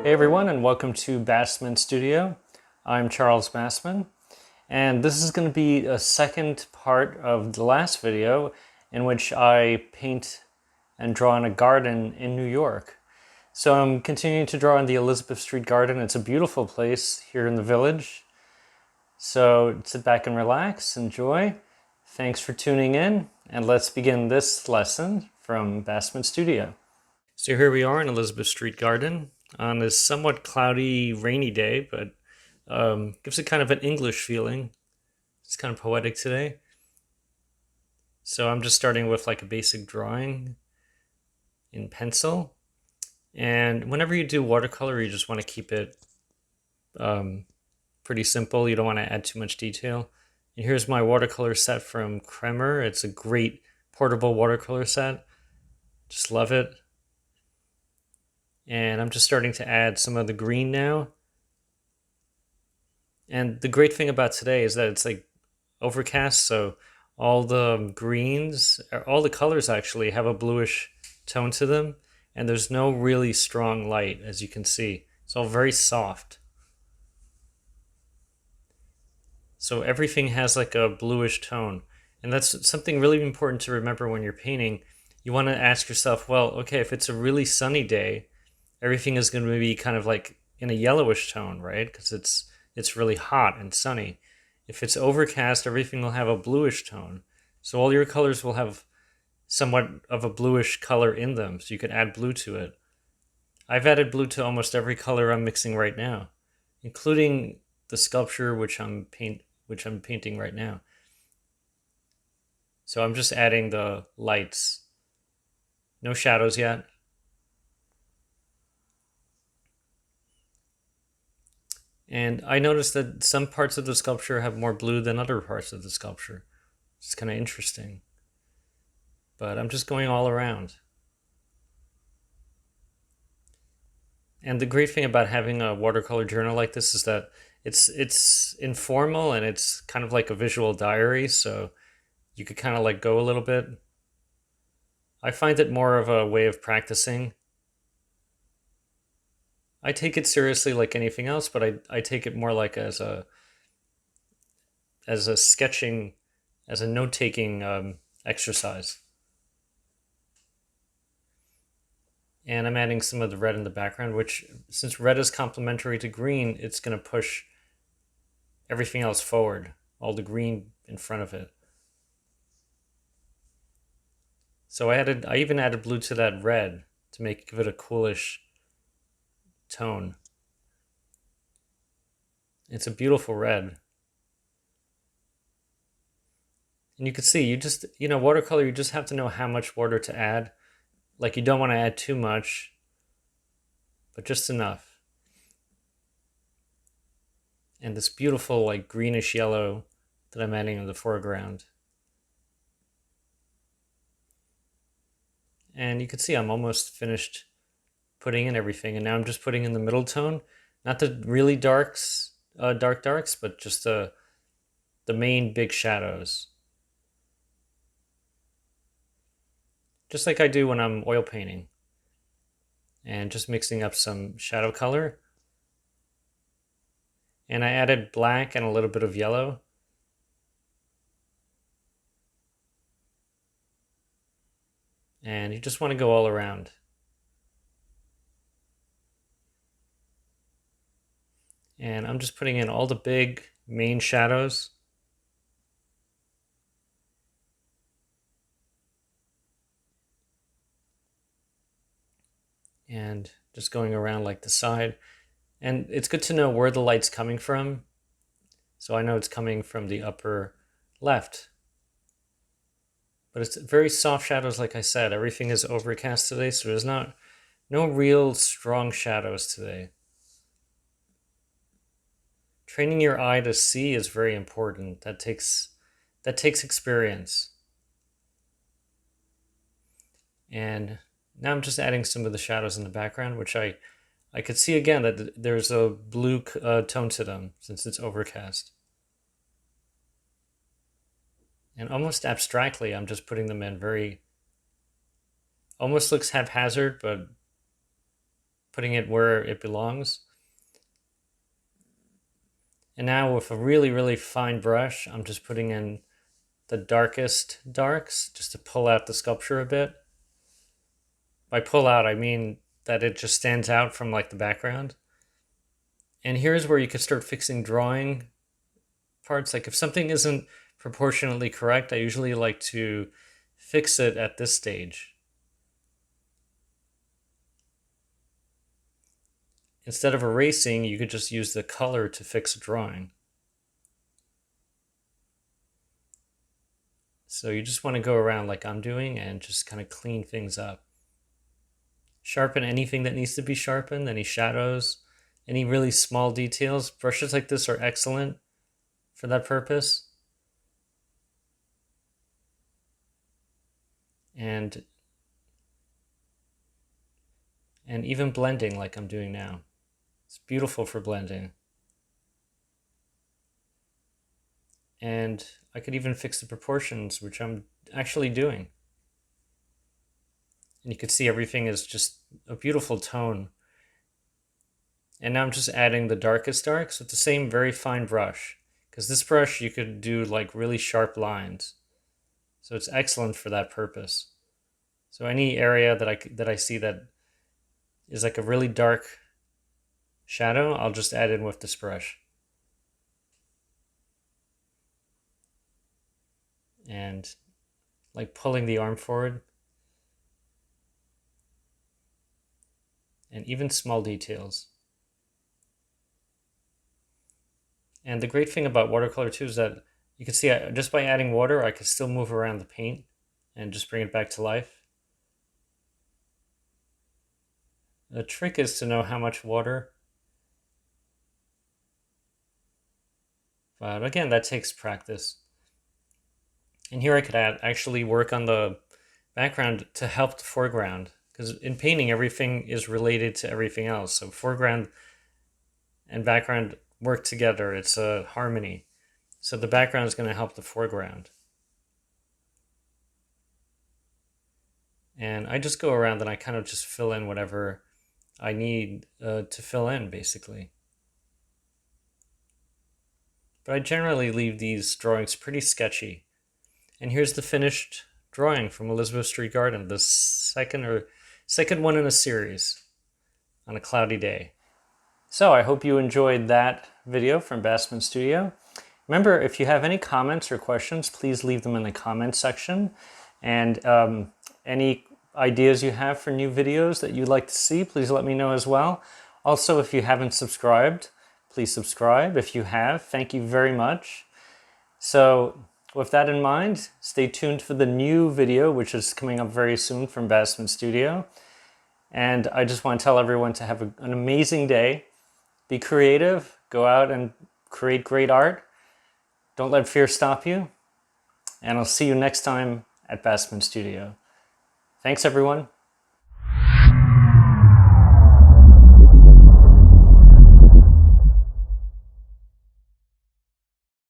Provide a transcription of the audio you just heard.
Hey everyone, and welcome to Bassman Studio. I'm Charles Bassman, and this is going to be a second part of the last video in which I paint and draw in a garden in New York. So I'm continuing to draw in the Elizabeth Street Garden. It's a beautiful place here in the village. So sit back and relax, enjoy. Thanks for tuning in, and let's begin this lesson from Bassman Studio. So here we are in Elizabeth Street Garden on this somewhat cloudy, rainy day, but gives it kind of an English feeling. It's kind of poetic today. So I'm just starting with like a basic drawing in pencil. And whenever you do watercolor, you just want to keep it pretty simple. You don't want to add too much detail. And here's my watercolor set from Kremer. It's a great portable watercolor set. Just love it. And I'm just starting to add some of the green now. And the great thing about today is that it's like overcast, so all the greens, all the colors actually have a bluish tone to them, and there's no really strong light, as you can see. It's all very soft. So everything has like a bluish tone, and that's something really important to remember when you're painting. You want to ask yourself, well, okay, if it's a really sunny day, everything is going to be kind of like in a yellowish tone, right? Because it's really hot and sunny. If it's overcast, everything will have a bluish tone. So all your colors will have somewhat of a bluish color in them, so you can add blue to it. I've added blue to almost every color I'm mixing right now, including the sculpture which I'm painting right now. So I'm just adding the lights. No shadows yet. And I noticed that some parts of the sculpture have more blue than other parts of the sculpture. It's kind of interesting. But I'm just going all around. And the great thing about having a watercolor journal like this is that it's informal and it's kind of like a visual diary, so you could kind of like go a little bit. I find it more of a way of practicing. I take it seriously like anything else, but I take it more like as a sketching, as a note-taking exercise. And I'm adding some of the red in the background, which, since red is complementary to green, it's going to push everything else forward, all the green in front of it. So I even added blue to that red to give it a coolish tone. It's a beautiful red. And you can see, watercolor, you just have to know how much water to add. Like, you don't want to add too much, but just enough. And this beautiful, like, greenish yellow that I'm adding in the foreground. And you can see I'm almost finished putting in everything. And now I'm just putting in the middle tone. Not the really dark darks, but just the main big shadows. Just like I do when I'm oil painting. And just mixing up some shadow color. And I added black and a little bit of yellow. And you just want to go all around. And I'm just putting in all the big main shadows. And just going around like the side. And it's good to know where the light's coming from. So I know it's coming from the upper left. But it's very soft shadows, like I said. Everything is overcast today, so there's no real strong shadows today. Training your eye to see is very important. That takes experience. And now I'm just adding some of the shadows in the background, which I could see again that there's a blue tone to them since it's overcast. And almost abstractly, I'm just putting them in almost looks haphazard, but putting it where it belongs. And now with a really, really fine brush, I'm just putting in the darkest darks just to pull out the sculpture a bit. By pull out, I mean that it just stands out from like the background. And here's where you could start fixing drawing parts. Like if something isn't proportionately correct, I usually like to fix it at this stage. Instead of erasing, you could just use the color to fix a drawing. So you just want to go around like I'm doing and just kind of clean things up. Sharpen anything that needs to be sharpened, any shadows, any really small details. Brushes like this are excellent for that purpose. And even blending like I'm doing now. It's beautiful for blending. And I could even fix the proportions, which I'm actually doing. And you can see everything is just a beautiful tone. And now I'm just adding the darkest darks with the same very fine brush. Because this brush you could do like really sharp lines. So it's excellent for that purpose. So any area that I see that is like a really dark shadow, I'll just add in with this brush. And like pulling the arm forward. And even small details. And the great thing about watercolor too is that you can see just by adding water, I can still move around the paint and just bring it back to life. The trick is to know how much water. But again, that takes practice. And here I could actually work on the background to help the foreground. Because in painting, everything is related to everything else. So foreground and background work together. It's a harmony. So the background is going to help the foreground. And I just go around and I kind of just fill in whatever I need to fill in, basically. But I generally leave these drawings pretty sketchy. And here's the finished drawing from Elizabeth Street Garden, the second one in a series on a cloudy day. So I hope you enjoyed that video from Bassman Studio. Remember, if you have any comments or questions, please leave them in the comments section. And any ideas you have for new videos that you'd like to see, please let me know as well. Also, if you haven't subscribed, please subscribe. If you have, thank you very much. So with that in mind, stay tuned for the new video, which is coming up very soon from Bassman Studio. And I just want to tell everyone to have an amazing day. Be creative, go out and create great art. Don't let fear stop you. And I'll see you next time at Bassman Studio. Thanks, everyone.